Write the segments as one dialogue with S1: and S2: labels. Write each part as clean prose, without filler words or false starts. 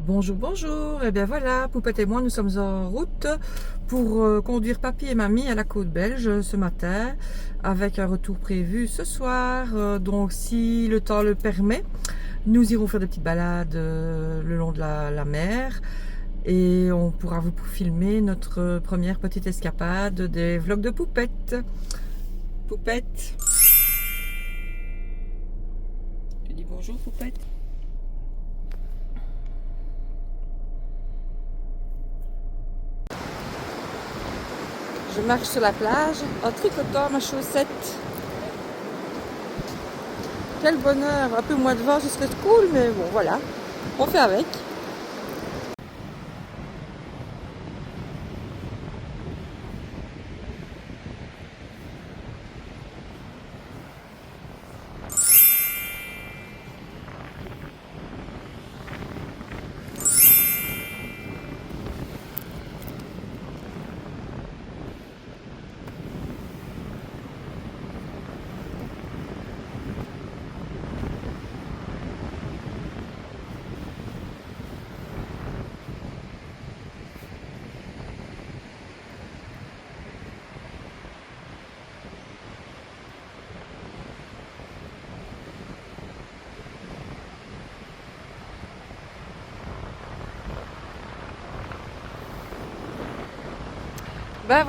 S1: Bonjour, bonjour. Et bien voilà, Poupette et moi, nous sommes en route pour conduire papy et mamie à la côte belge ce matin, avec un retour prévu ce soir. Donc, si le temps le permet, nous irons faire des petites balades le long de la mer et on pourra vous filmer notre première petite escapade des vlogs de Poupette. Poupette. Tu dis bonjour, Poupette? Je marche sur la plage en tricotant ma chaussette. Quel bonheur! Un peu moins de vent, ce serait cool, mais bon, voilà. On fait avec.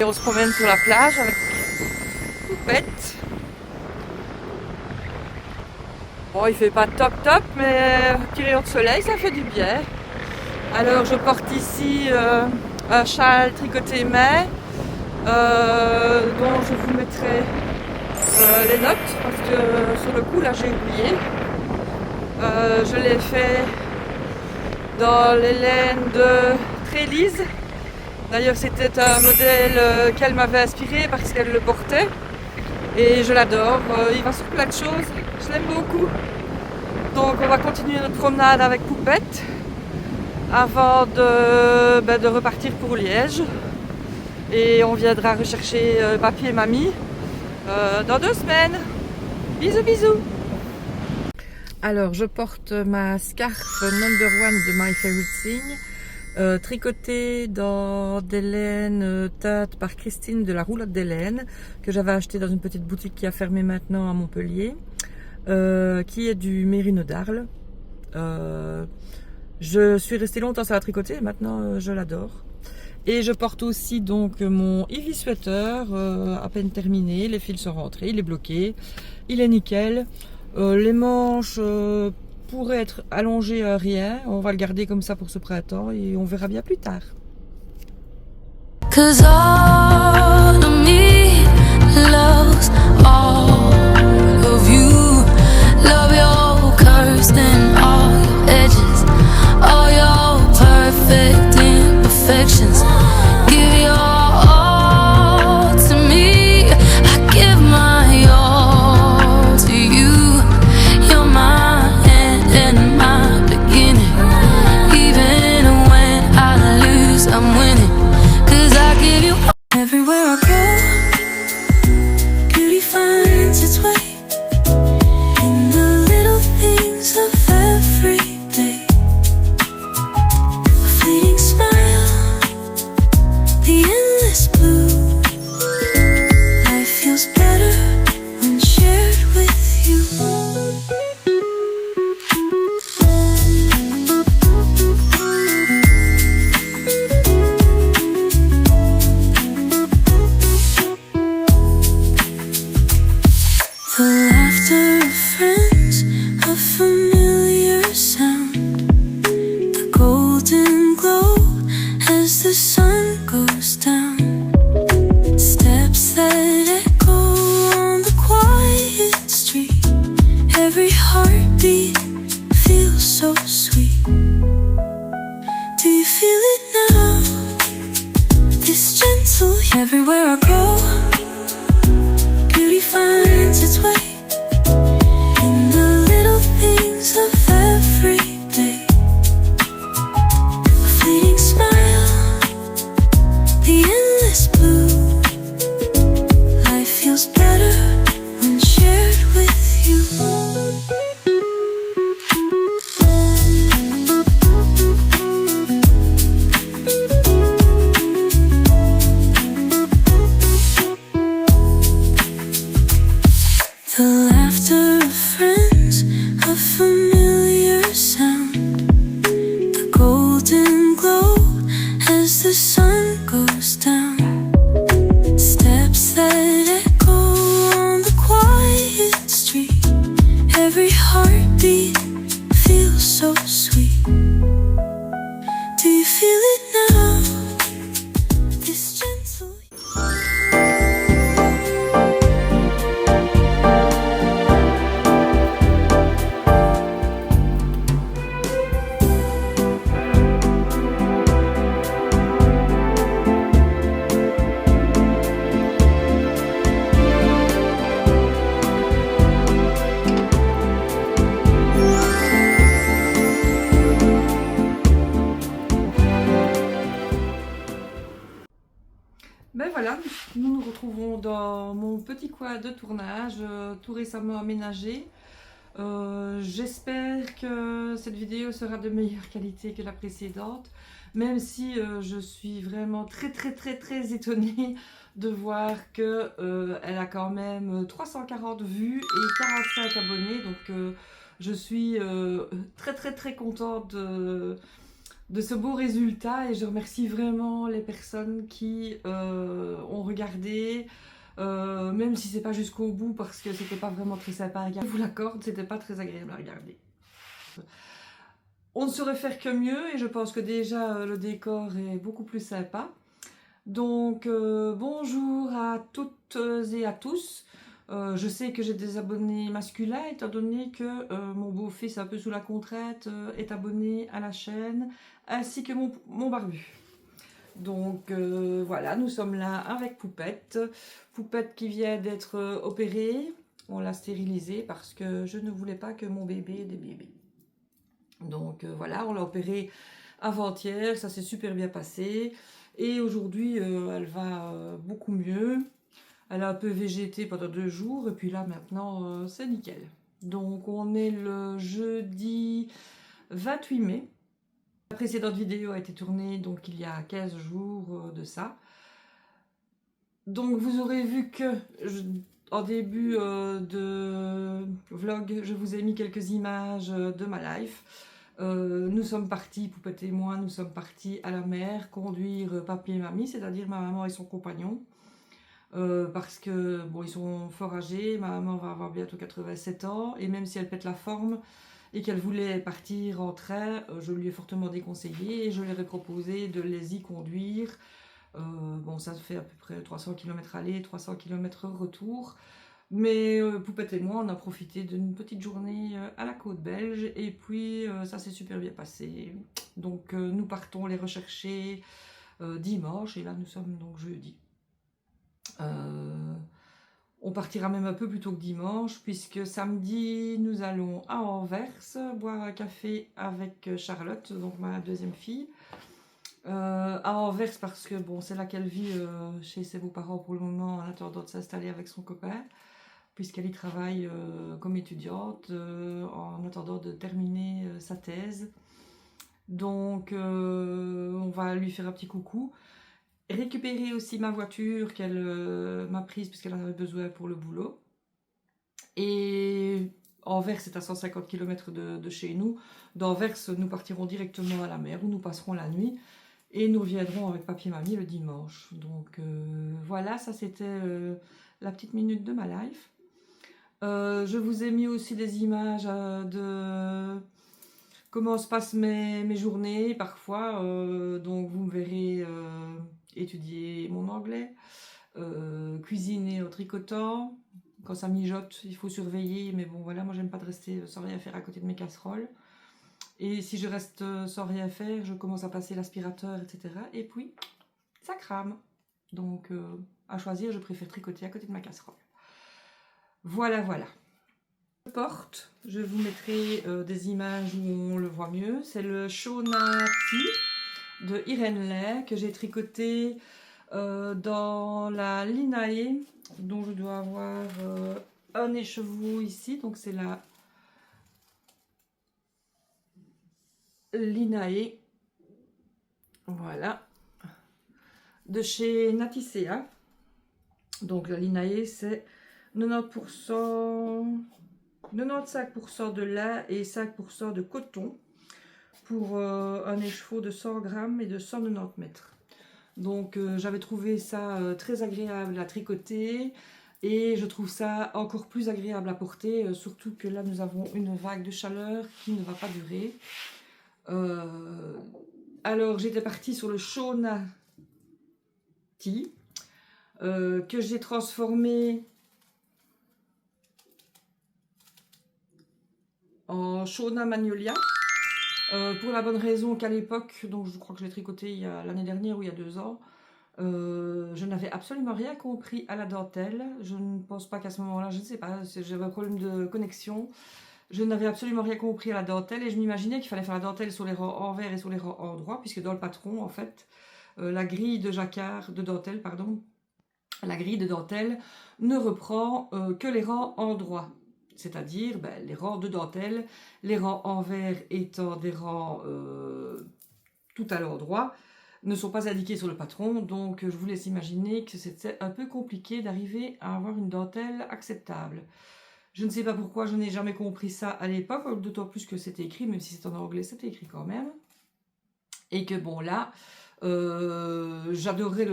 S1: Et on se promène sur la plage avec Poupette. Bon, il fait pas top, mais un petit rayon de soleil, ça fait du bien. Alors, je porte ici un châle tricoté main, dont je vous mettrai les notes, parce que sur le coup, là, j'ai oublié. Je l'ai fait dans les laines de Trélise. D'ailleurs, c'était un modèle qu'elle m'avait inspiré parce qu'elle le portait et je l'adore. Il va sur plein de choses, je l'aime beaucoup. Donc, on va continuer notre promenade avec Poupette avant de repartir pour Liège. Et on viendra rechercher papy et mamie dans 2 semaines. Bisous, bisous! Alors, je porte ma scarf #1 de My Favorite Thing. Tricoté dans des laines teintes par Christine de la roulotte des laines, que j'avais acheté dans une petite boutique qui a fermé maintenant à Montpellier, qui est du Mérino d'Arles. Je suis restée longtemps sur la tricoter et maintenant je l'adore. Et je porte aussi donc mon Ivy Sweater, à peine terminé, les fils sont rentrés, il est bloqué, il est nickel. Les manches pourrait être allongé à rien. On va le garder comme ça pour ce printemps et on verra bien plus tard. Cause all of me loves all of you. Love your curves and all your edges, all your perfect imperfections. Give your all to me. I give my all to you. You're my and my beginning. Even when I lose, I'm winning. Cause I give you everywhere I go. Beauty finds its way in the little things of every day. A fleeting smile, the endless blue. Life feels better when shared with you. The laughter of friends, a familiar sound. The golden glow as the sun goes down. Steps that echo on the quiet street. Every heartbeat feels so sweet. Do you feel it now? This gentle everywhere I go. Beauty finds its way in the little things of every day. A fleeting smile, the endless blue. Life feels better when shared with you.
S2: sun goes down. Steps that echo on the quiet street. Every heartbeat feels so sweet. Do you feel it now? This gentle.
S1: Ben voilà, nous nous retrouvons dans mon petit coin de tournage, tout récemment aménagé. J'espère que cette vidéo sera de meilleure qualité que la précédente, même si je suis vraiment très étonnée de voir que elle a quand même 340 vues et 45 abonnés, donc je suis très contente de ce beau résultat et je remercie vraiment les personnes qui ont regardé, même si c'est pas jusqu'au bout parce que c'était pas vraiment très sympa à regarder. Je vous l'accorde, c'était pas très agréable à regarder. On ne saurait faire que mieux et je pense que déjà le décor est beaucoup plus sympa. Donc bonjour à toutes et à tous. Je sais que j'ai des abonnés masculins étant donné que mon beau-fils un peu sous la contrainte est abonné à la chaîne ainsi que mon barbu. Donc voilà, nous sommes là avec Poupette. Poupette qui vient d'être opérée. On l'a stérilisée parce que je ne voulais pas que mon bébé ait des bébés. Donc voilà, on l'a opérée avant-hier, ça s'est super bien passé. Et aujourd'hui, elle va beaucoup mieux. Elle a un peu végété pendant 2 jours et puis là maintenant c'est nickel. Donc on est le jeudi 28 mai. La précédente vidéo a été tournée donc il y a 15 jours de ça. Donc vous aurez vu que en début de vlog, je vous ai mis quelques images de ma life. Nous sommes partis, Poupette et moi, nous sommes partis à la mer conduire papy et mamie, c'est-à-dire ma maman et son compagnon. Parce que bon, ils sont fort âgés, ma maman va avoir bientôt 87 ans et même si elle pète la forme et qu'elle voulait partir en train, je lui ai fortement déconseillé et je lui ai proposé de les y conduire. Bon, ça fait à peu près 300 km aller, 300 km retour. Mais Poupette et moi, on a profité d'une petite journée à la côte belge et puis ça s'est super bien passé. Donc nous partons les rechercher dimanche et là nous sommes donc jeudi. On partira même un peu plus tôt que dimanche puisque samedi nous allons à Anvers boire un café avec Charlotte, donc ma deuxième fille. À Anvers parce que bon, c'est là qu'elle vit chez ses beaux-parents pour le moment en attendant de s'installer avec son copain puisqu'elle y travaille comme étudiante en attendant de terminer sa thèse. Donc on va lui faire un petit coucou. Récupérer aussi ma voiture qu'elle m'a prise puisqu'elle en avait besoin pour le boulot. Et Anvers c'est à 150 km de chez nous. D'Anvers nous partirons directement à la mer où nous passerons la nuit. Et nous reviendrons avec papy et mamie le dimanche. Donc voilà, ça c'était la petite minute de ma life. Je vous ai mis aussi des images de comment se passent mes journées parfois. Donc vous me verrez étudier mon anglais, cuisiner en tricotant. Quand ça mijote, il faut surveiller. Mais bon voilà, moi j'aime pas de rester sans rien faire à côté de mes casseroles. Et si je reste sans rien faire, je commence à passer l'aspirateur, etc. Et puis, ça crame. Donc, à choisir, je préfère tricoter à côté de ma casserole. Voilà, voilà. Le porte, je vous mettrai des images où on le voit mieux. C'est le Shona Tea de Irene Lay que j'ai tricoté dans la Linae, dont je dois avoir un écheveau ici. Donc, c'est la Linae, voilà, de chez Naticea. Donc la Linae c'est 95% de lin et 5% de coton pour un écheveau de 100 grammes et de 190 mètres. Donc j'avais trouvé ça très agréable à tricoter et je trouve ça encore plus agréable à porter, surtout que là nous avons une vague de chaleur qui ne va pas durer. Alors j'étais partie sur le Shona Tea que j'ai transformé en Shona Magnolia. Pour la bonne raison qu'à l'époque, donc je crois que je l'ai tricoté il y a l'année dernière ou il y a 2 ans, je n'avais absolument rien compris à la dentelle. Je ne pense pas qu'à ce moment-là, je ne sais pas, j'avais un problème de connexion. Je n'avais absolument rien compris à la dentelle et je m'imaginais qu'il fallait faire la dentelle sur les rangs envers et sur les rangs endroits, puisque dans le patron, en fait, la grille de jacquard, de dentelle, pardon, la grille de dentelle ne reprend que les rangs endroits. C'est-à-dire les rangs de dentelle, les rangs envers étant des rangs tout à l'endroit, ne sont pas indiqués sur le patron, donc je vous laisse imaginer que c'était un peu compliqué d'arriver à avoir une dentelle acceptable. Je ne sais pas pourquoi je n'ai jamais compris ça à l'époque, d'autant plus que c'était écrit, même si c'est en anglais, c'était écrit quand même. Et que bon là, j'adorais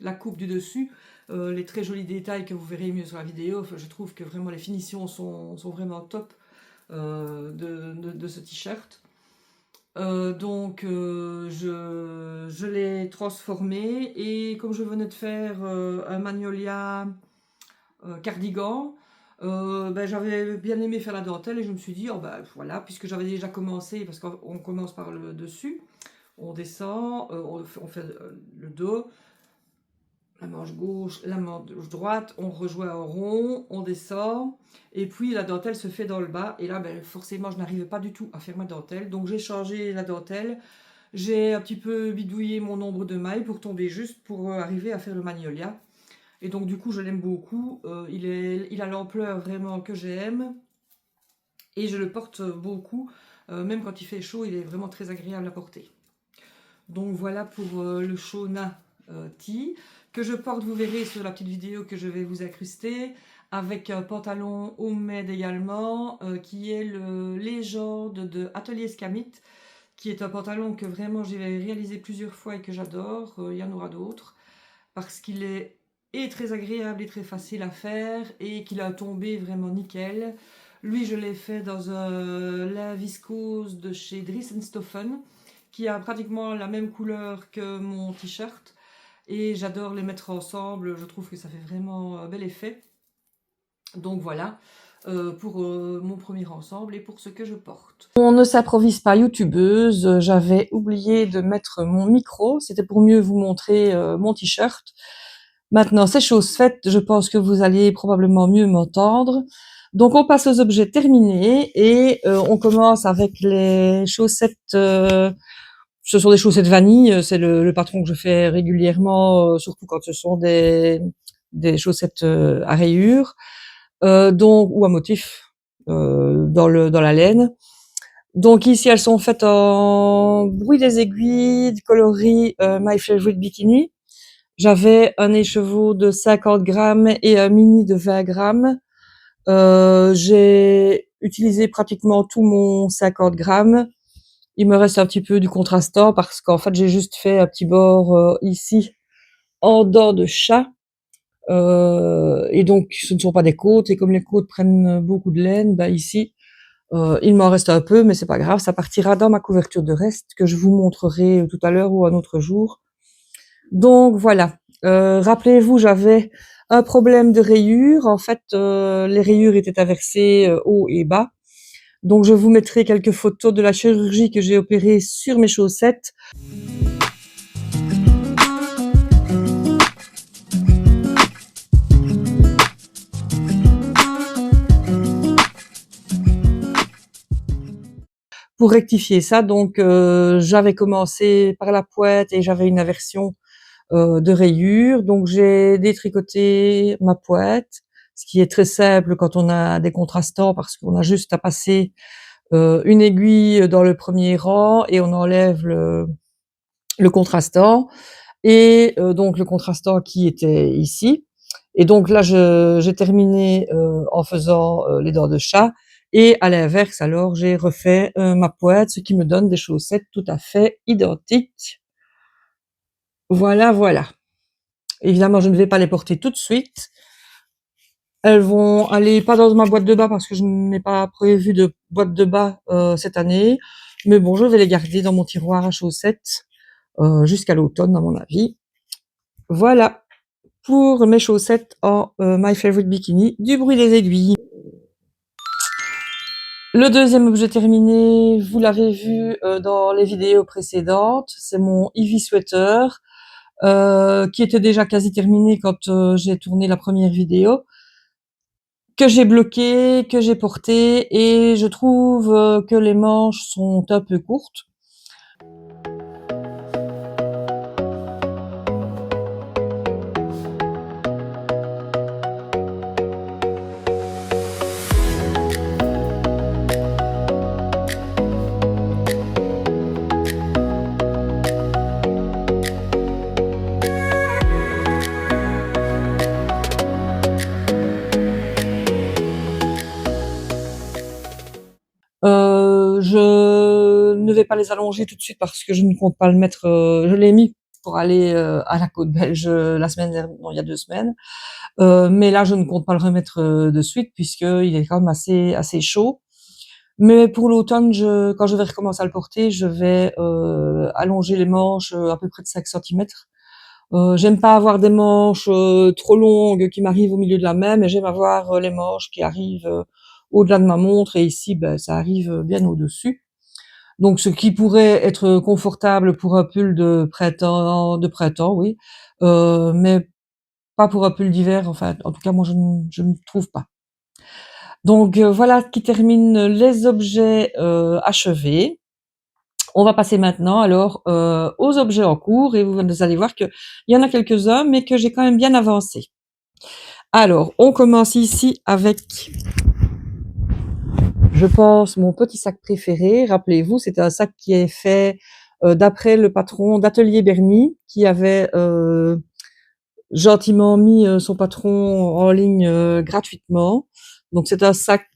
S1: la coupe du dessus, les très jolis détails que vous verrez mieux sur la vidéo. Enfin, je trouve que vraiment les finitions sont vraiment top de ce t-shirt. Donc je l'ai transformé et comme je venais de faire un Magnolia cardigan, j'avais bien aimé faire la dentelle et je me suis dit, oh, voilà, puisque j'avais déjà commencé, parce qu'on commence par le dessus, on descend, on fait le dos, la manche gauche, la manche droite, on rejoint en rond, on descend, et puis la dentelle se fait dans le bas, et là forcément je n'arrivais pas du tout à faire ma dentelle, donc j'ai changé la dentelle, j'ai un petit peu bidouillé mon nombre de mailles pour tomber juste pour arriver à faire le Magnolia, et donc du coup je l'aime beaucoup, il a l'ampleur vraiment que j'aime, et je le porte beaucoup, même quand il fait chaud, il est vraiment très agréable à porter. Donc voilà pour le Shona Tea, que je porte, vous verrez sur la petite vidéo que je vais vous incruster, avec un pantalon homemade également, qui est le Légende de Atelier Scamit, qui est un pantalon que vraiment j'ai réalisé plusieurs fois et que j'adore, il y en aura d'autres, parce qu'il est très agréable et très facile à faire, et qu'il a un tombé vraiment nickel. Lui, je l'ai fait dans un lin viscose de chez Dries&Stoffen, qui a pratiquement la même couleur que mon t-shirt. Et j'adore les mettre ensemble, je trouve que ça fait vraiment un bel effet. Donc voilà, pour mon premier ensemble et pour ce que je porte. On ne s'improvise pas youtubeuse, j'avais oublié de mettre mon micro, c'était pour mieux vous montrer mon t-shirt. Maintenant, c'est chose faite, je pense que vous allez probablement mieux m'entendre. Donc on passe aux objets terminés et on commence avec les chaussettes. Ce sont des chaussettes vanille, c'est le patron que je fais régulièrement, surtout quand ce sont des chaussettes à rayures, donc ou à motif dans la laine. Donc ici elles sont faites en bruit des aiguilles, coloris My Favorite Bikini. J'avais un écheveau de 50 grammes et un mini de 20 grammes. J'ai utilisé pratiquement tout mon 50 grammes. Il me reste un petit peu du contrastant parce qu'en fait j'ai juste fait un petit bord ici en dents de chat. Et donc ce ne sont pas des côtes, et comme les côtes prennent beaucoup de laine, ici il m'en reste un peu, mais c'est pas grave, ça partira dans ma couverture de reste que je vous montrerai tout à l'heure ou un autre jour. Donc voilà, rappelez-vous, j'avais un problème de rayures. En fait, les rayures étaient inversées haut et bas. Donc je vous mettrai quelques photos de la chirurgie que j'ai opérée sur mes chaussettes. Pour rectifier ça, donc j'avais commencé par la pointe et j'avais une inversion de rayures. Donc j'ai détricoté ma pointe, ce qui est très simple quand on a des contrastants parce qu'on a juste à passer une aiguille dans le premier rang et on enlève le contrastant, et donc le contrastant qui était ici. Et donc là j'ai terminé en faisant les dents de chat, et à l'inverse alors j'ai refait ma pointe, ce qui me donne des chaussettes tout à fait identiques. Voilà, voilà. Évidemment, je ne vais pas les porter tout de suite. Elles vont aller pas dans ma boîte de bain parce que je n'ai pas prévu de boîte de bain cette année. Mais bon, je vais les garder dans mon tiroir à chaussettes jusqu'à l'automne, à mon avis. Voilà pour mes chaussettes en My Favorite Bikini du bruit des aiguilles. Le deuxième objet terminé, vous l'avez vu dans les vidéos précédentes, c'est mon Ivy Sweater qui était déjà quasi terminé quand j'ai tourné la première vidéo, que j'ai bloqué, que j'ai porté, et je trouve que les manches sont un peu courtes. Je ne vais pas les allonger tout de suite parce que je ne compte pas le mettre. Je l'ai mis pour aller à la côte belge la semaine dernière, non, il y a 2 semaines. Mais là, je ne compte pas le remettre de suite puisqu'il est quand même assez chaud. Mais pour l'automne, quand je vais recommencer à le porter, je vais allonger les manches à peu près de 5 centimètres. J'aime pas avoir des manches trop longues qui m'arrivent au milieu de la main, mais j'aime avoir les manches qui arrivent au-delà de ma montre, et ici, ben, ça arrive bien au-dessus. Donc, ce qui pourrait être confortable pour un pull de printemps, oui, mais pas pour un pull d'hiver. Enfin, en tout cas, moi, je ne trouve pas. Donc, voilà qui termine les objets achevés. On va passer maintenant alors aux objets en cours, et vous allez voir qu'il y en a quelques-uns, mais que j'ai quand même bien avancé. Alors, on commence ici avec, je pense, mon petit sac préféré. Rappelez-vous, c'est un sac qui est fait d'après le patron d'Atelier Bernie, qui avait gentiment mis son patron en ligne gratuitement. Donc, c'est un sac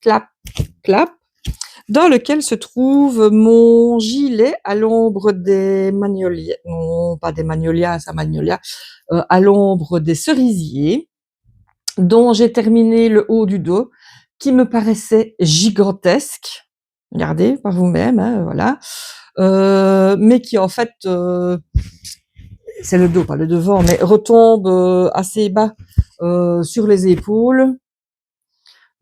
S1: clap, clap, dans lequel se trouve mon gilet à l'ombre des magnolias, non pas des magnolias, ça magnolia, à l'ombre des cerisiers, dont j'ai terminé le haut du dos, qui me paraissait gigantesque. Regardez par vous-même, hein, voilà. Mais qui en fait, c'est le dos, pas le devant, mais retombe assez bas sur les épaules.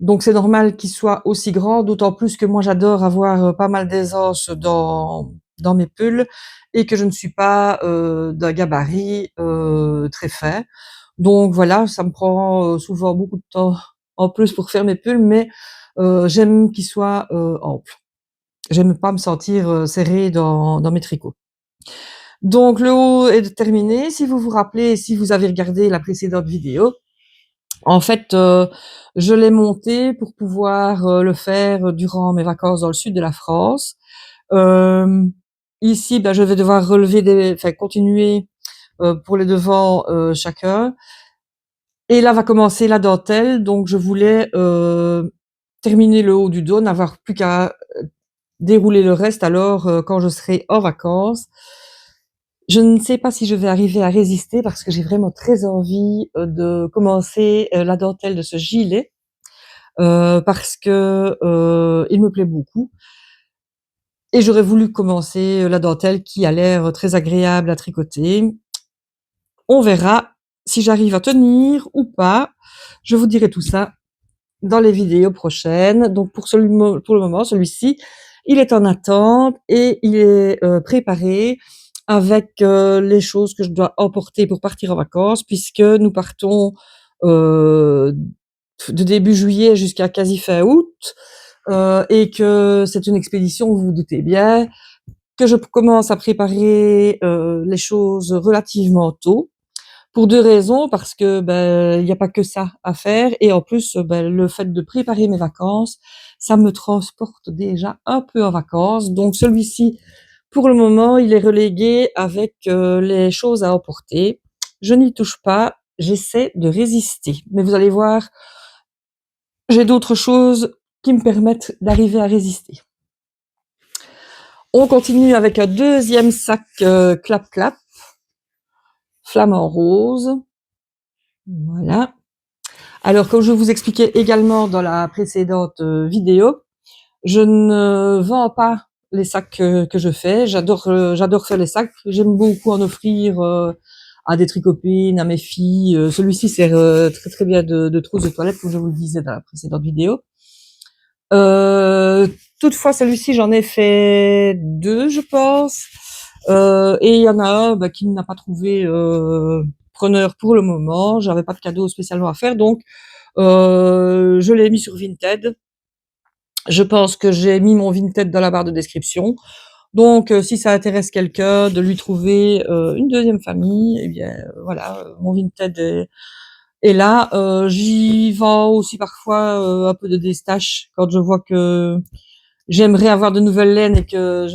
S1: Donc c'est normal qu'il soit aussi grand, d'autant plus que moi j'adore avoir pas mal d'aisance dans mes pulls, et que je ne suis pas d'un gabarit très fin. Donc voilà, ça me prend souvent beaucoup de temps en plus pour faire mes pulls, mais j'aime qu'ils soient amples. J'aime pas me sentir serrée dans mes tricots. Donc le haut est terminé. Si vous vous rappelez, si vous avez regardé la précédente vidéo, en fait, je l'ai monté pour pouvoir le faire durant mes vacances dans le sud de la France. Ici, ben, je vais devoir continuer pour les devants chacun. Et là va commencer la dentelle, donc je voulais terminer le haut du dos, n'avoir plus qu'à dérouler le reste alors quand je serai en vacances. Je ne sais pas si je vais arriver à résister parce que j'ai vraiment très envie de commencer la dentelle de ce gilet parce que il me plaît beaucoup, et j'aurais voulu commencer la dentelle qui a l'air très agréable à tricoter. On verra si j'arrive à tenir ou pas. Je vous dirai tout ça dans les vidéos prochaines. Donc pour le moment, celui-ci, il est en attente et il est préparé avec les choses que je dois emporter pour partir en vacances, puisque nous partons de début juillet jusqu'à quasi fin août, et que c'est une expédition, vous vous doutez bien, que je commence à préparer les choses relativement tôt. Pour 2 raisons, parce que ben il y a pas que ça à faire, et en plus ben, le fait de préparer mes vacances, ça me transporte déjà un peu en vacances. Donc celui-ci, pour le moment, il est relégué avec les choses à emporter. Je n'y touche pas, j'essaie de résister. Mais vous allez voir, j'ai d'autres choses qui me permettent d'arriver à résister. On continue avec un deuxième sac clap clap. flamant rose. Voilà. Alors, comme je vous expliquais également dans la précédente vidéo, je ne vends pas les sacs que je fais. J'adore faire les sacs. J'aime beaucoup en offrir à des tricopines, à mes filles. Celui-ci sert très très bien de trousse de toilette, comme je vous le disais dans la précédente vidéo. Toutefois, celui-ci, j'en ai fait 2, je pense. Et il y en a un qui n'a pas trouvé preneur pour le moment. J'avais pas de cadeau spécialement à faire, donc je l'ai mis sur Vinted. Je pense que j'ai mis mon Vinted dans la barre de description. Donc, si ça intéresse quelqu'un de lui trouver une deuxième famille, eh bien voilà, mon Vinted est là. J'y vends aussi parfois un peu de destache quand je vois que j'aimerais avoir de nouvelles laines et que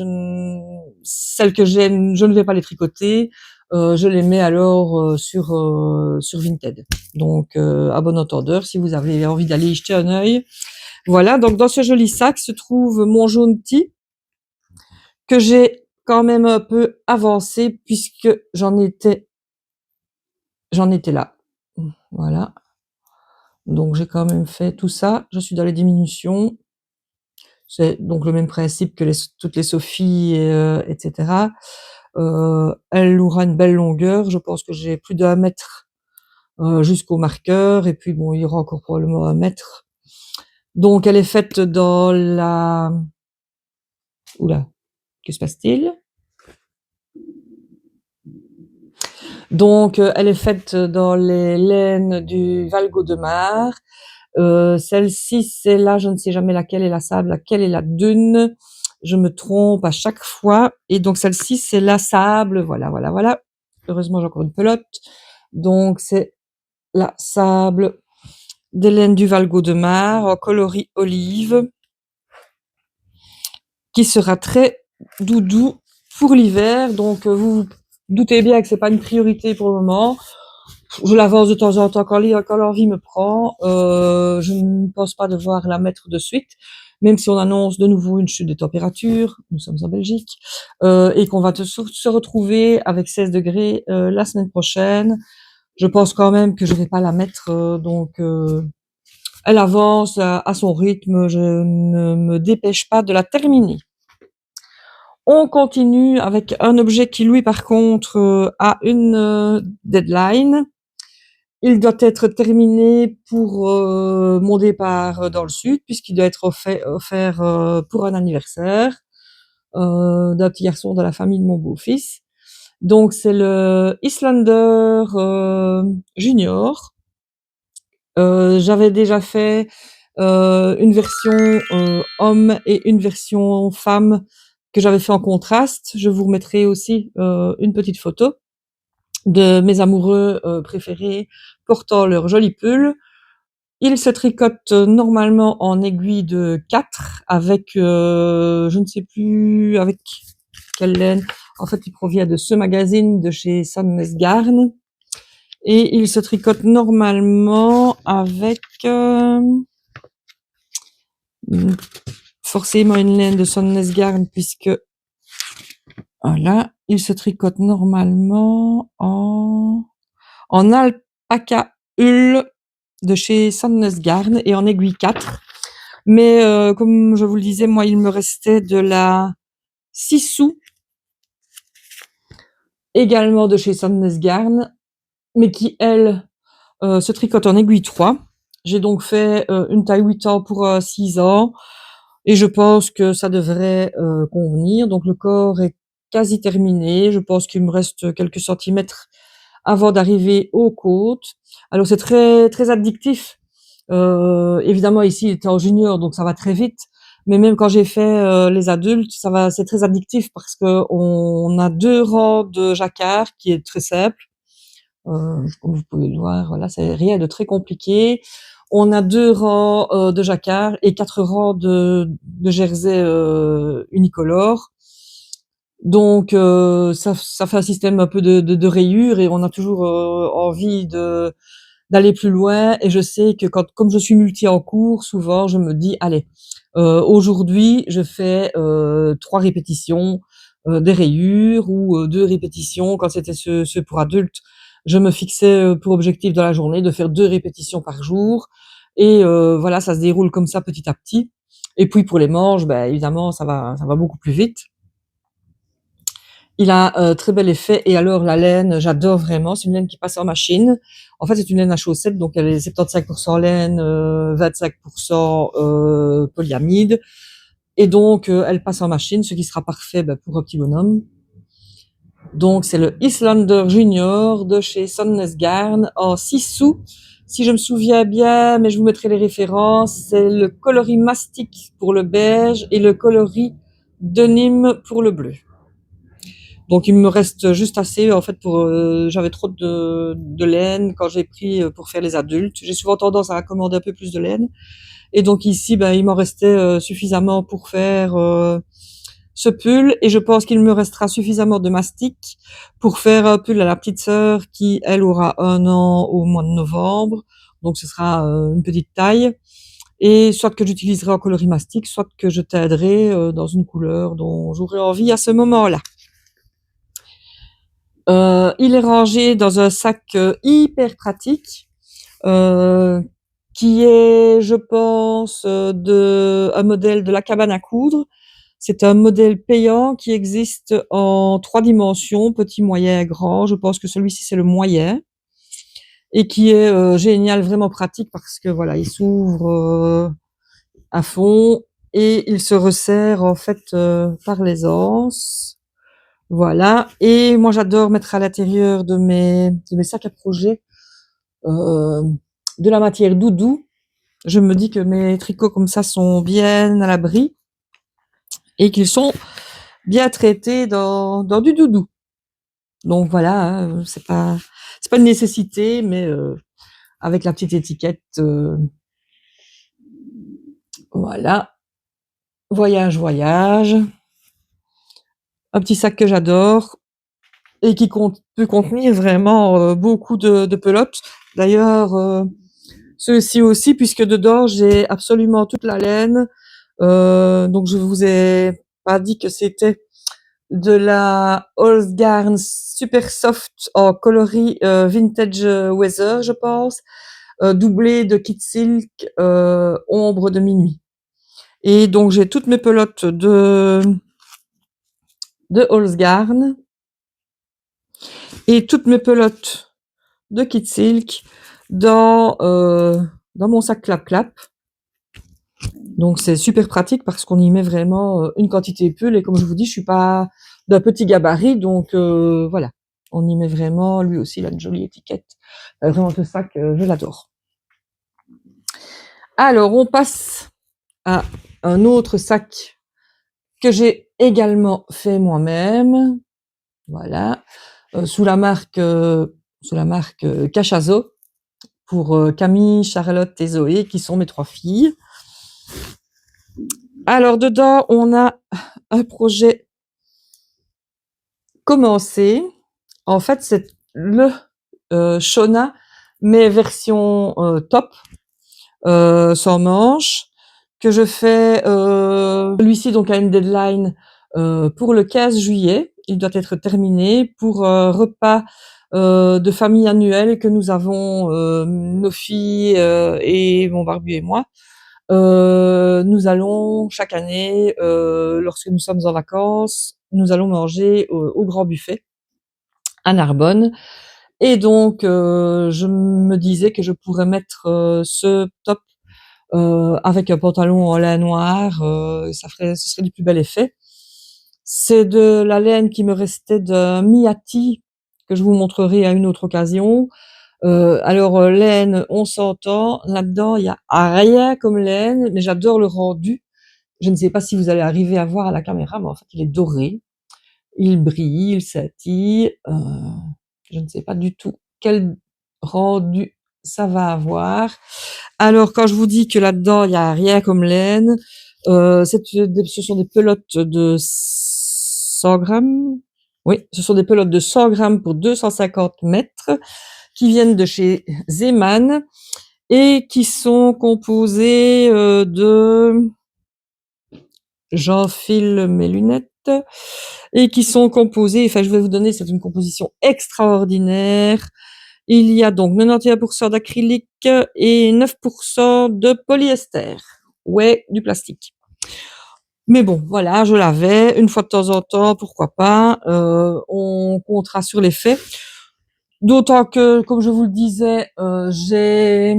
S1: celles que j'aime, je ne vais pas les tricoter. Je les mets alors sur Vinted. Donc, à bon entendeur, si vous avez envie d'aller y jeter un œil. Voilà, donc dans ce joli sac se trouve mon jaune tea que j'ai quand même un peu avancé puisque j'en étais là. Voilà. Donc j'ai quand même fait tout ça. Je suis dans les diminutions. C'est donc le même principe que toutes les Sophie, etc. Elle aura une belle longueur. Je pense que j'ai plus d'1 mètre jusqu'au marqueur. Et puis bon, il y aura encore probablement 1 mètre. Donc elle est faite dans la... Oula, que se passe-t-il? Donc elle est faite dans les laines du Val-Gaudemar. Celle-ci, c'est là, je ne sais jamais laquelle est la sable, laquelle est la dune. Je me trompe à chaque fois. Et donc celle-ci, c'est la sable. Voilà, voilà, voilà. Heureusement, j'ai encore une pelote. Donc c'est la sable des laines du Val-Gaudemar en coloris olive, qui sera très doudou pour l'hiver. Donc vous vous doutez bien que c'est pas une priorité pour le moment. Je l'avance de temps en temps quand l'envie me prend. Je ne pense pas devoir la mettre de suite, même si on annonce de nouveau une chute des températures. Nous sommes en Belgique, et qu'on va se retrouver avec 16 degrés la semaine prochaine. Je pense quand même que je vais pas la mettre, donc elle avance à son rythme. Je ne me dépêche pas de la terminer. On continue avec un objet qui, lui, par contre, a une deadline. Il doit être terminé pour mon départ dans le sud, puisqu'il doit être offert pour un anniversaire d'un petit garçon de la famille de mon beau-fils. Donc c'est le Islander Junior. J'avais déjà fait une version homme et une version femme que j'avais fait en contraste. Je vous remettrai aussi une petite photo de mes amoureux préférés portant leur joli pull. Ils se tricotent normalement en aiguille de 4 avec, je ne sais plus avec quelle laine. En fait, il provient de ce magazine de chez Sandnes Garn. Et ils se tricotent normalement avec forcément une laine de Sandnes Garn, puisque voilà, ils se tricotent normalement en alpaca hull de chez Sandnes Garn et en aiguille 4. Mais comme je vous le disais, moi, il me restait de la 6 sous, également de chez Sandnes Garn, mais qui, elle, se tricote en aiguille 3. J'ai donc fait une taille 8 ans pour 6 ans, et je pense que ça devrait convenir. Donc le corps est quasi terminé. Je pense qu'il me reste quelques centimètres avant d'arriver aux côtes. Alors c'est très très addictif. Évidemment ici il était en junior, donc ça va très vite. Mais même quand j'ai fait les adultes, c'est très addictif parce que on a 2 rangs de jacquard qui est très simple. Comme vous pouvez le voir, voilà, c'est rien de très compliqué. On a 2 rangs de jacquard et 4 rangs de jersey unicolore. Donc ça fait un système un peu de rayures, et on a toujours envie d'aller plus loin. Et je sais que comme je suis multi en cours, souvent je me dis allez, aujourd'hui je fais 3 répétitions des rayures, ou 2 répétitions quand c'était ceux pour adultes je me fixais pour objectif dans la journée de faire 2 répétitions par jour et voilà, ça se déroule comme ça petit à petit. Et puis pour les manches, évidemment, ça va beaucoup plus vite. Il a un très bel effet. Et alors la laine, j'adore vraiment. C'est une laine qui passe en machine. En fait, c'est une laine à chaussettes, donc elle est 75% laine, 25% polyamide. Et donc elle passe en machine, ce qui sera parfait pour un petit bonhomme. Donc c'est le Islander Junior de chez Sonnesgarn en 6 sous. Si je me souviens bien, mais je vous mettrai les références, c'est le coloris mastic pour le beige et le coloris denim pour le bleu. Donc il me reste juste assez en fait pour j'avais trop de laine quand j'ai pris pour faire les adultes. J'ai souvent tendance à commander un peu plus de laine et donc ici il m'en restait suffisamment pour faire ce pull et je pense qu'il me restera suffisamment de mastic pour faire un pull à la petite sœur qui elle aura 1 an au mois de novembre. Donc ce sera une petite taille et soit que j'utiliserai en coloris mastic, soit que je t'aiderai dans une couleur dont j'aurai envie à ce moment-là. Il est rangé dans un sac hyper pratique qui est, je pense, un modèle de la cabane à coudre. C'est un modèle payant qui existe en 3 dimensions, petit, moyen, grand. Je pense que celui-ci c'est le moyen et qui est génial, vraiment pratique parce que voilà, il s'ouvre à fond et il se resserre en fait par les anses. Voilà. Et moi, j'adore mettre à l'intérieur de mes sacs à projet de la matière doudou. Je me dis que mes tricots comme ça sont bien à l'abri et qu'ils sont bien traités dans du doudou. Donc voilà, c'est pas une nécessité, mais avec la petite étiquette, voilà. Voyage, voyage. Un petit sac que j'adore et qui peut contenir vraiment beaucoup de pelotes. D'ailleurs, ceux-ci aussi, puisque dedans j'ai absolument toute la laine. Donc je vous ai pas dit que c'était de la Holzgarn Super Soft en coloris Vintage Weather, je pense, doublé de Kid Silk ombre de minuit. Et donc j'ai toutes mes pelotes de Holzgarn et toutes mes pelotes de Kid Silk dans mon sac clap clap. Donc c'est super pratique parce qu'on y met vraiment une quantité pull et comme je vous dis, je suis pas d'un petit gabarit, donc voilà, on y met vraiment. Lui aussi, il a une jolie étiquette. Vraiment ce sac, je l'adore. Alors on passe à un autre sac que j'ai également fait moi-même. Voilà, sous la marque Cachazo pour Camille, Charlotte et Zoé qui sont mes 3 filles. Alors dedans, on a un projet commencé. En fait, c'est le Shona, mais version top, sans manches, que je fais. Celui-ci donc a une deadline pour le 15 juillet. Il doit être terminé pour un repas de famille annuel que nous avons, nos filles et mon barbu et moi. Nous allons chaque année, lorsque nous sommes en vacances, nous allons manger au Grand Buffet à Narbonne. Et donc, je me disais que je pourrais mettre ce top avec un pantalon en lin noir, ce serait du plus bel effet. C'est de la laine qui me restait d'un Miati que je vous montrerai à une autre occasion. Alors laine, on s'entend. Là-dedans, il y a rien comme laine, mais j'adore le rendu. Je ne sais pas si vous allez arriver à voir à la caméra, mais en fait, il est doré. Il brille, il scintille. Je ne sais pas du tout quel rendu ça va avoir. Alors, quand je vous dis que là-dedans, il y a rien comme laine, ce sont des pelotes de 100 grammes. Oui, ce sont des pelotes de 100 grammes pour 250 mètres qui viennent de chez Zeman et qui sont composées de... J'enfile mes lunettes. et qui sont composés, enfin je vais vous donner, c'est une composition extraordinaire. Il y a donc 91% d'acrylique et 9% de polyester. Ouais, du plastique. Mais bon, voilà, je l'avais, une fois de temps en temps, pourquoi pas, on comptera sur les faits. D'autant que, comme je vous le disais, j'ai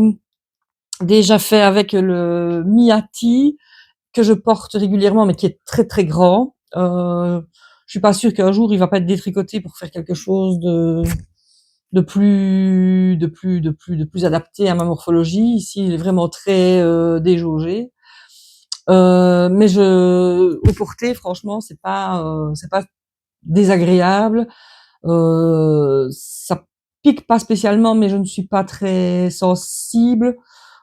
S1: déjà fait avec le Miati, que je porte régulièrement, mais qui est très très grand. Je suis pas sûre qu'un jour il va pas être détricoté pour faire quelque chose de plus adapté à ma morphologie. Ici, il est vraiment très déjaugé. Mais au porter, franchement, c'est pas désagréable. Ça pique pas spécialement, mais je ne suis pas très sensible.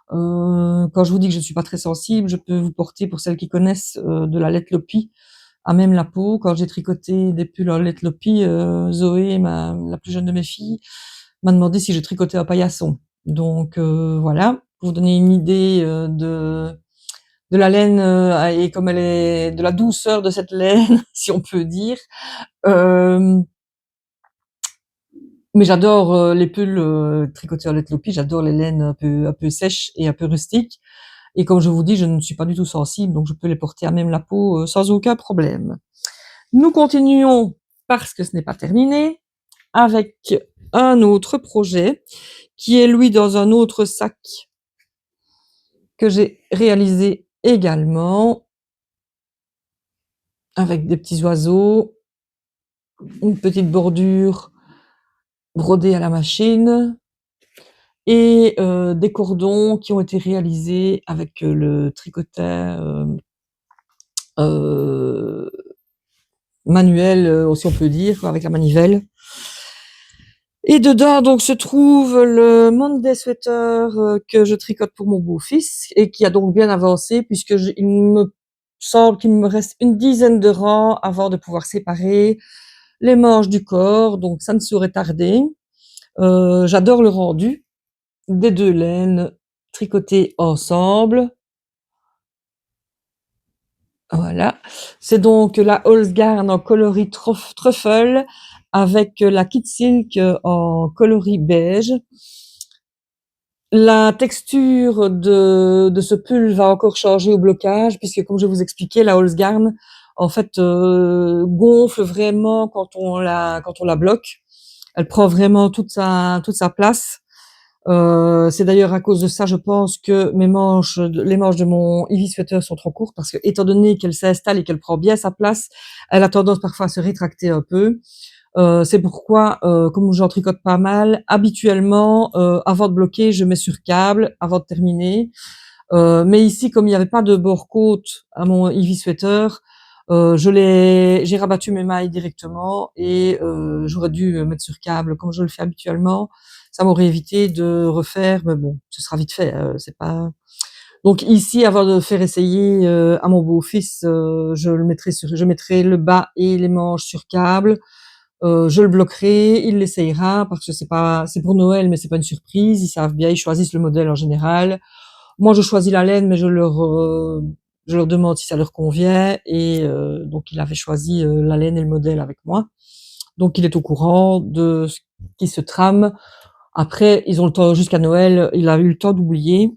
S1: Quand je vous dis que je ne suis pas très sensible, je peux vous porter, pour celles qui connaissent, de la laite Lopi à même la peau. Quand j'ai tricoté des pulls en laite Lopi, Zoé, la plus jeune de mes filles, m'a demandé si je tricotais un paillasson. Donc voilà, pour vous donner une idée de la laine et comme elle est, de la douceur de cette laine, si on peut dire. Euh, mais j'adore les pulls tricotés en laine Lopi, j'adore les laines un peu sèches et un peu rustiques. Et comme je vous dis, je ne suis pas du tout sensible, donc je peux les porter à même la peau sans aucun problème. Nous continuons, parce que ce n'est pas terminé, avec un autre projet qui est lui dans un autre sac que j'ai réalisé également avec des petits oiseaux, une petite bordure brodée à la machine et des cordons qui ont été réalisés avec le tricoteur manuel, si on peut dire, avec la manivelle. Et dedans, donc, se trouve le Monday Sweater que je tricote pour mon beau-fils et qui a donc bien avancé puisque il me semble qu'il me reste une dizaine de rangs avant de pouvoir séparer les manches du corps, donc ça ne saurait tarder. J'adore le rendu des deux laines tricotées ensemble. Voilà. C'est donc la Holzgarn en coloris truffle avec la Kid Silk en coloris beige. La texture de ce pull va encore changer au blocage puisque, comme je vous expliquais, la Holzgarn en fait gonfle vraiment quand on la bloque. Elle prend vraiment toute sa place. C'est d'ailleurs à cause de ça, je pense, que les manches de mon Ivy Sweater sont trop courtes parce que, étant donné qu'elle s'installe et qu'elle prend bien sa place, elle a tendance parfois à se rétracter un peu. C'est pourquoi, comme j'en tricote pas mal, habituellement, avant de bloquer, je mets sur câble avant de terminer. Mais ici, comme il n'y avait pas de bord-côte à mon Ivy Sweater, j'ai rabattu mes mailles directement et j'aurais dû mettre sur câble comme je le fais habituellement. Ça m'aurait évité de refaire, mais bon, ce sera vite fait. C'est pas. Donc ici, avant de faire essayer à mon beau-fils, je mettrai le bas et les manches sur câble. Je le bloquerai, il l'essayera parce que c'est pour Noël, mais c'est pas une surprise. Ils savent bien, ils choisissent le modèle en général. Moi, je choisis la laine, mais je leur demande si ça leur convient. Et donc, il avait choisi la laine et le modèle avec moi. Donc, il est au courant de ce qui se trame. Après, ils ont le temps jusqu'à Noël. Il a eu le temps d'oublier.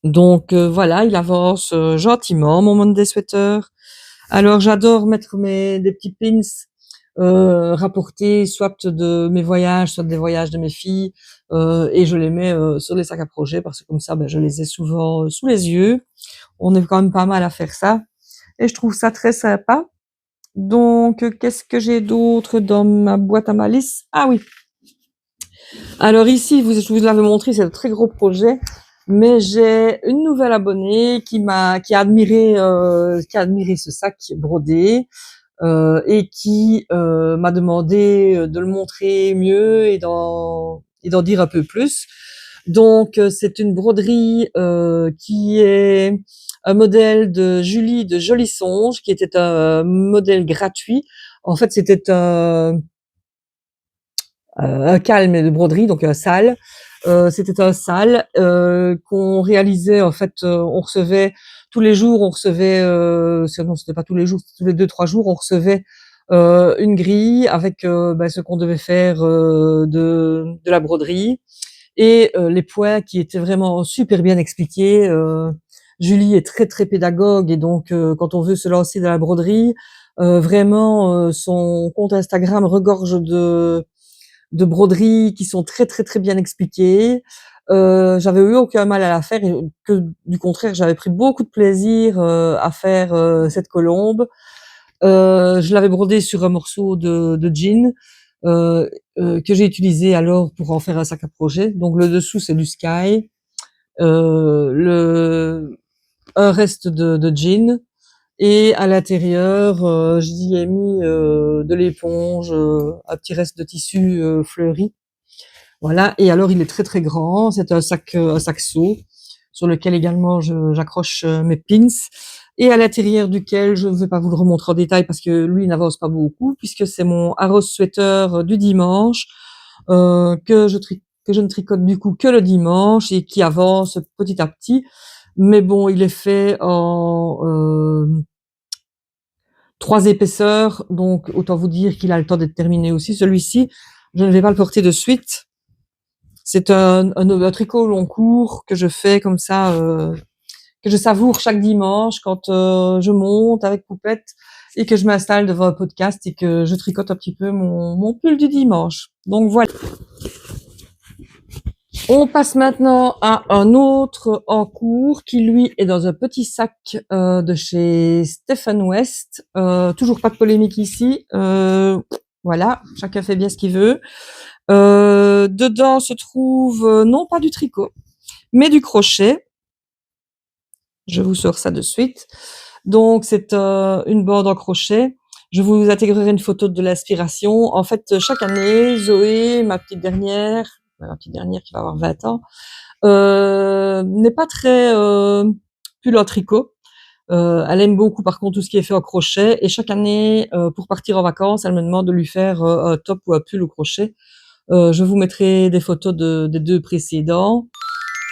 S1: Donc, voilà, il avance gentiment, mon Monday Sweater. Alors, j'adore mettre des petits pins rapportés, soit de mes voyages, soit des voyages de mes filles, et je les mets sur les sacs à projet parce que comme ça, je les ai souvent sous les yeux. On est quand même pas mal à faire ça, et je trouve ça très sympa. Donc, qu'est-ce que j'ai d'autre dans ma boîte à malice? Ah oui. Alors ici, je vous l'avais montré, c'est un très gros projet, mais j'ai une nouvelle abonnée qui a admiré ce sac brodé. Et qui m'a demandé de le montrer mieux et d'en dire un peu plus. Donc c'est une broderie qui est un modèle de Julie de Joli Songe, qui était un modèle gratuit. En fait, c'était un calme de broderie, donc un sale. C'était un sale qu'on réalisait, en fait, on recevait tous les jours, non, c'était pas tous les jours, c'était tous les 2-3 jours, on recevait une grille avec ce qu'on devait faire de la broderie et les points qui étaient vraiment super bien expliqués. Julie est très très pédagogue et donc quand on veut se lancer dans la broderie, vraiment son compte Instagram regorge de broderies qui sont très très très bien expliquées. J'avais eu aucun mal à la faire et que du contraire j'avais pris beaucoup de plaisir à faire cette colombe. Je l'avais brodée sur un morceau de jean que j'ai utilisé alors pour en faire un sac à projet. Donc le dessous c'est du sky, un reste de jean et à l'intérieur j'y ai mis de l'éponge, un petit reste de tissu fleuri. Voilà, et alors il est très très grand, c'est un sac seau sur lequel également j'accroche mes pins et à l'intérieur duquel je ne vais pas vous le remontrer en détail parce que lui il n'avance pas beaucoup puisque c'est mon Arros sweater du dimanche que je ne tricote du coup que le dimanche et qui avance petit à petit. Mais bon, il est fait en 3 épaisseurs, donc autant vous dire qu'il a le temps d'être terminé aussi. Celui-ci, je ne vais pas le porter de suite. C'est un tricot long cours que je fais comme ça, que je savoure chaque dimanche quand je monte avec Poupette et que je m'installe devant un podcast et que je tricote un petit peu mon pull du dimanche. Donc voilà. On passe maintenant à un autre en cours qui lui est dans un petit sac de chez Stephen West. Toujours pas de polémique ici. Voilà, chacun fait bien ce qu'il veut. Dedans se trouve non pas du tricot, mais du crochet. Je vous sors ça de suite. Donc c'est une bande en crochet. Je vous intégrerai une photo de l'inspiration. En fait, chaque année, Zoé, ma petite dernière qui va avoir 20 ans, n'est pas très pull en tricot. Elle aime beaucoup par contre tout ce qui est fait en crochet et chaque année, pour partir en vacances, elle me demande de lui faire un top ou un pull au crochet. Je vous mettrai des photos des 2 précédents.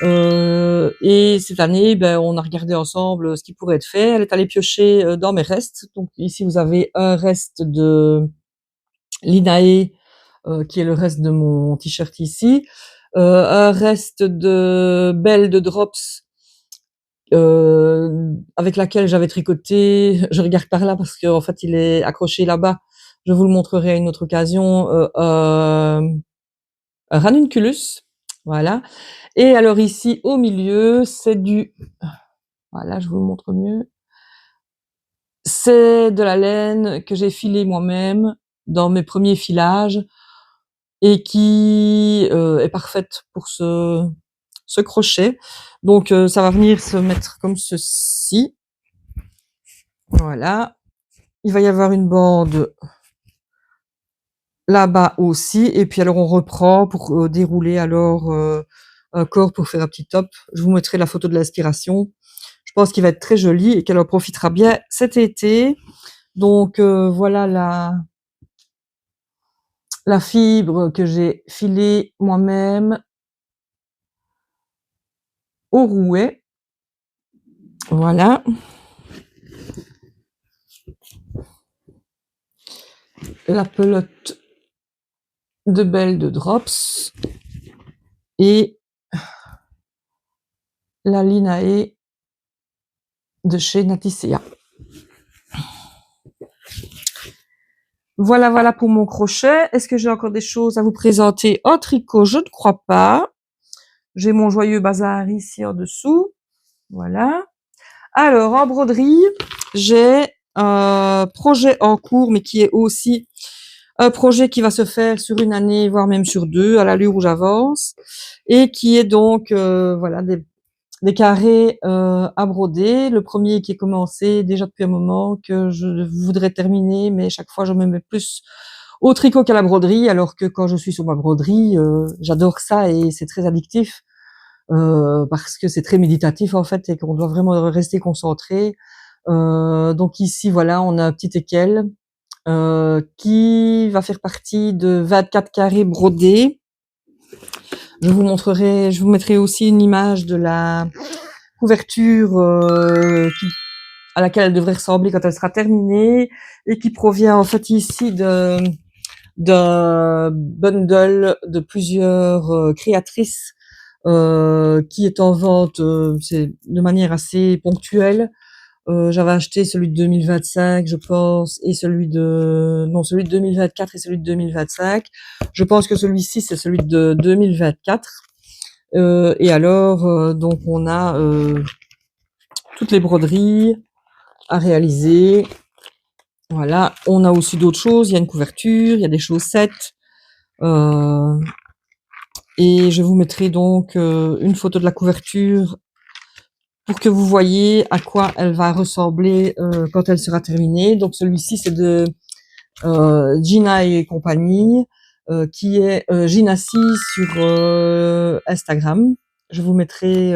S1: Et cette année, on a regardé ensemble ce qui pourrait être fait. Elle est allée piocher dans mes restes. Donc ici, vous avez un reste de Linae, qui est le reste de mon t-shirt ici. Un reste de Belle de Drops, avec laquelle j'avais tricoté. Je regarde par là parce qu'en fait, il est accroché là-bas. Je vous le montrerai à une autre occasion. Un ranunculus, voilà. Et alors ici, au milieu, c'est voilà, je vous le montre mieux. C'est de la laine que j'ai filée moi-même dans mes premiers filages et qui est parfaite pour ce crochet. Donc ça va venir se mettre comme ceci. Voilà. Il va y avoir une bande là-bas aussi. Et puis alors on reprend pour dérouler alors un corps pour faire un petit top. Je vous mettrai la photo de l'inspiration. Je pense qu'il va être très joli et qu'elle en profitera bien cet été. Donc voilà la fibre que j'ai filée moi-même au rouet. Voilà. La pelote de Belle de Drops et la Linae de chez Naticea. Voilà, voilà pour mon crochet. Est-ce que j'ai encore des choses à vous présenter en tricot? Je ne crois pas. J'ai mon joyeux bazar ici en dessous. Voilà. Alors, en broderie, j'ai un projet en cours, mais qui est aussi un projet qui va se faire sur une année, voire même sur 2, à l'allure où j'avance, et qui est donc voilà des carrés à broder. Le premier qui est commencé déjà depuis un moment, que je voudrais terminer, mais chaque fois je me mets plus au tricot qu'à la broderie, alors que quand je suis sur ma broderie, j'adore ça et c'est très addictif. Parce que c'est très méditatif en fait et qu'on doit vraiment rester concentré. Donc ici voilà, on a un petit équel qui va faire partie de 24 carrés brodés. Je vous mettrai aussi une image de la couverture à laquelle elle devrait ressembler quand elle sera terminée, et qui provient en fait ici d'un bundle de plusieurs créatrices qui est en vente, c'est de manière assez ponctuelle. J'avais acheté celui de 2025, je pense, et celui de 2024 et celui de 2025. Je pense que celui-ci c'est celui de 2024. Et alors, donc on a toutes les broderies à réaliser. Voilà, on a aussi d'autres choses. Il y a une couverture, il y a des chaussettes. Et je vous mettrai donc une photo de la couverture pour que vous voyez à quoi elle va ressembler quand elle sera terminée. Donc celui-ci c'est de Gina et compagnie, qui est Ginassi sur Instagram. Je vous mettrai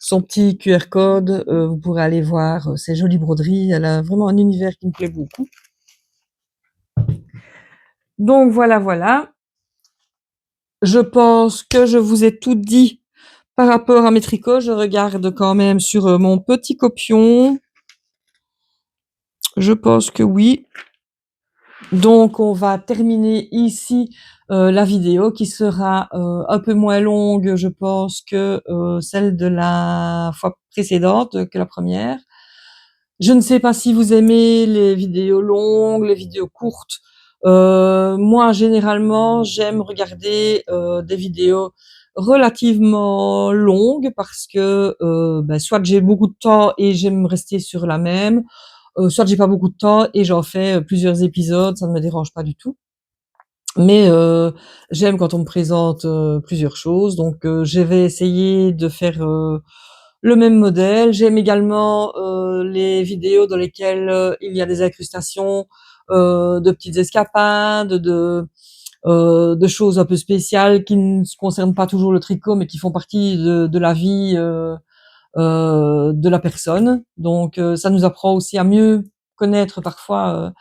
S1: son petit QR code, vous pourrez aller voir ses jolies broderies. Elle a vraiment un univers qui me plaît beaucoup. Donc voilà. Je pense que je vous ai tout dit par rapport à mes tricots. Je regarde quand même sur mon petit copion. Je pense que oui. Donc on va terminer ici la vidéo qui sera un peu moins longue, je pense, que celle de la fois précédente, que la première. Je ne sais pas si vous aimez les vidéos longues, les vidéos courtes. Moi, généralement, j'aime regarder des vidéos relativement longues parce que soit j'ai beaucoup de temps et j'aime rester sur la même, soit j'ai pas beaucoup de temps et j'en fais plusieurs épisodes, ça ne me dérange pas du tout. Mais j'aime quand on me présente plusieurs choses, donc je vais essayer de faire le même modèle. J'aime également les vidéos dans lesquelles il y a des incrustations, de petites escapades, de choses un peu spéciales qui ne concernent pas toujours le tricot, mais qui font partie de la vie de la personne. Donc ça nous apprend aussi à mieux connaître parfois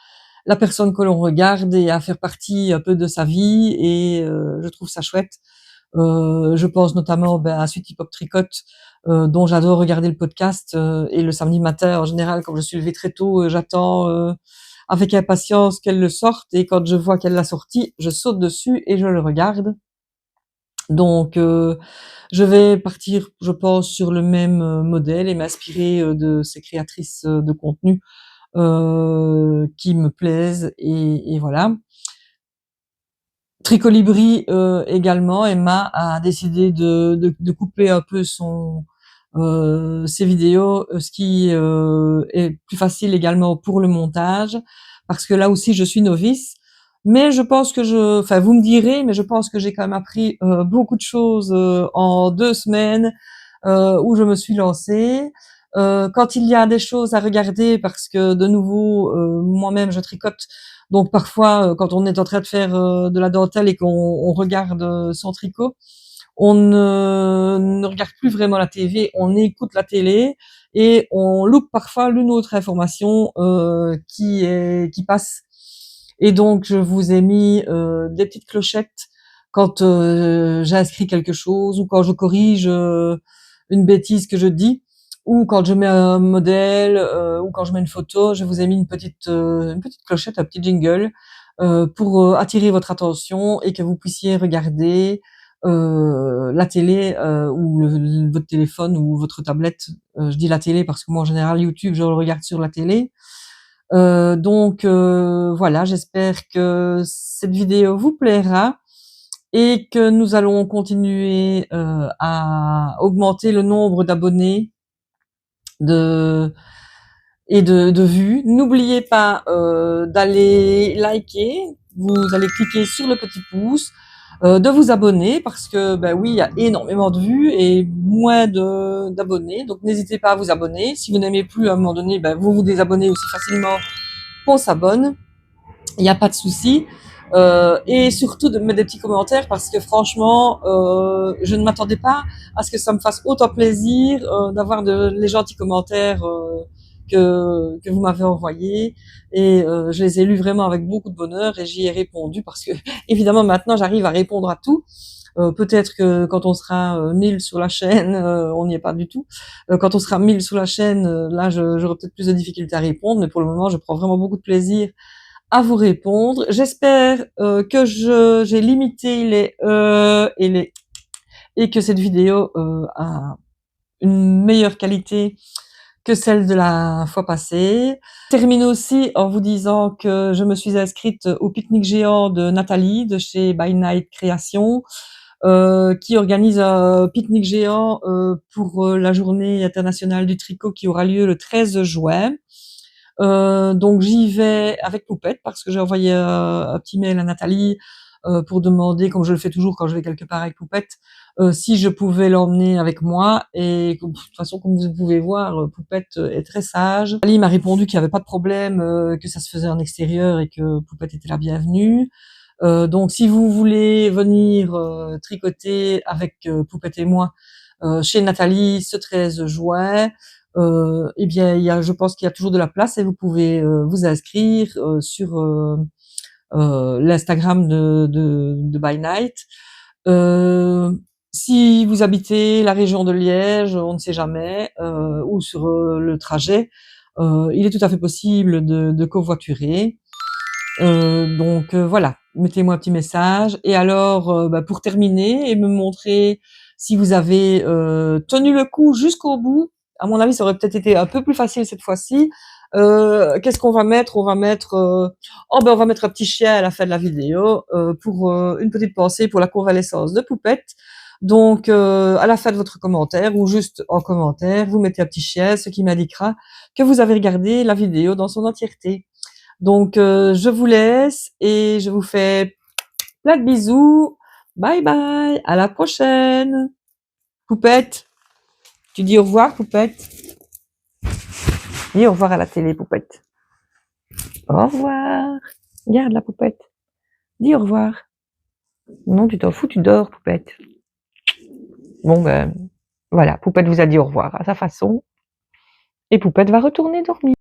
S1: la personne que l'on regarde et à faire partie un peu de sa vie, et je trouve ça chouette. Je pense notamment à Sweet Hip Hop Tricote, dont j'adore regarder le podcast, et le samedi matin en général quand je suis levée très tôt, j'attends avec impatience qu'elle le sorte, et quand je vois qu'elle l'a sorti, je saute dessus et je le regarde. Donc je vais partir, je pense, sur le même modèle et m'inspirer de ces créatrices de contenu qui me plaisent, et voilà. Tricolibri également, Emma a décidé de couper un peu ses vidéos, ce qui est plus facile également pour le montage, parce que là aussi je suis novice. Mais je pense que vous me direz, mais je pense que j'ai quand même appris beaucoup de choses en 2 semaines où je me suis lancée. Quand il y a des choses à regarder, parce que de nouveau, moi-même je tricote, donc parfois quand on est en train de faire de la dentelle et qu'on regarde son tricot, on ne regarde plus vraiment la TV, on écoute la télé et on loupe parfois l'une ou autre information qui passe. Et donc je vous ai mis des petites clochettes quand j'inscris quelque chose, ou quand je corrige une bêtise que je dis, ou quand je mets un modèle, ou quand je mets une photo. Je vous ai mis une petite clochette, un petit jingle pour attirer votre attention et que vous puissiez regarder la télé ou votre téléphone ou votre tablette. Je dis la télé parce que moi en général YouTube je le regarde sur la télé. Donc voilà, j'espère que cette vidéo vous plaira et que nous allons continuer à augmenter le nombre d'abonnés de vues. N'oubliez pas d'aller liker, vous allez cliquer sur le petit pouce, de vous abonner, parce que oui, il y a énormément de vues et moins d'abonnés, donc n'hésitez pas à vous abonner. Si vous n'aimez plus à un moment donné, vous vous désabonnez aussi facilement qu'on s'abonne, il n'y a pas de souci. Et surtout de mettre des petits commentaires, parce que franchement je ne m'attendais pas à ce que ça me fasse autant plaisir d'avoir les gentils commentaires que vous m'avez envoyés, et je les ai lus vraiment avec beaucoup de bonheur et j'y ai répondu, parce que évidemment maintenant j'arrive à répondre à tout.
S3: Peut-être que quand on sera 1000 sur la chaîne, on n'y est pas du tout. Quand on sera 1000 sur la chaîne, là, j'aurai peut-être plus de difficultés à répondre, mais pour le moment, je prends vraiment beaucoup de plaisir à vous répondre. J'espère que j'ai limité les et que cette vidéo a une meilleure qualité que celle de la fois passée. Je termine aussi en vous disant que je me suis inscrite au pique-nique géant de Nathalie de chez By Night Création, qui organise un pique-nique géant pour la journée internationale du tricot qui aura lieu le 13 juin. Donc j'y vais avec Poupette parce que j'ai envoyé un petit mail à Nathalie pour demander, comme je le fais toujours quand je vais quelque part avec Poupette, si je pouvais l'emmener avec moi. Et de toute façon, comme vous pouvez voir, Poupette est très sage. Nathalie m'a répondu qu'il n'y avait pas de problème, que ça se faisait en extérieur et que Poupette était la bienvenue. Donc si vous voulez venir tricoter avec Poupette et moi chez Nathalie ce 13 juin, eh bien, je pense qu'il y a toujours de la place et vous pouvez vous inscrire sur l'Instagram de By Night. Si vous habitez la région de Liège, on ne sait jamais, ou sur le trajet, il est tout à fait possible de covoiturer. Donc voilà, mettez-moi un petit message. Et alors, pour terminer et me montrer si vous avez tenu le coup jusqu'au bout, à mon avis, ça aurait peut-être été un peu plus facile cette fois-ci. Qu'est-ce qu'on va mettre? On va mettre, on va mettre un petit chien à la fin de la vidéo pour une petite pensée pour la convalescence de Poupette. Donc, à la fin de votre commentaire ou juste en commentaire, vous mettez un petit chien, ce qui m'indiquera que vous avez regardé la vidéo dans son entièreté. Donc, je vous laisse et je vous fais plein de bisous. Bye bye, à la prochaine. Poupette, tu dis au revoir, Poupette. Dis au revoir à la télé, Poupette. Au revoir. Regarde la Poupette. Dis au revoir. Non, tu t'en fous, tu dors, Poupette. Bon, ben, voilà, Poupette vous a dit au revoir à sa façon. Et Poupette va retourner dormir.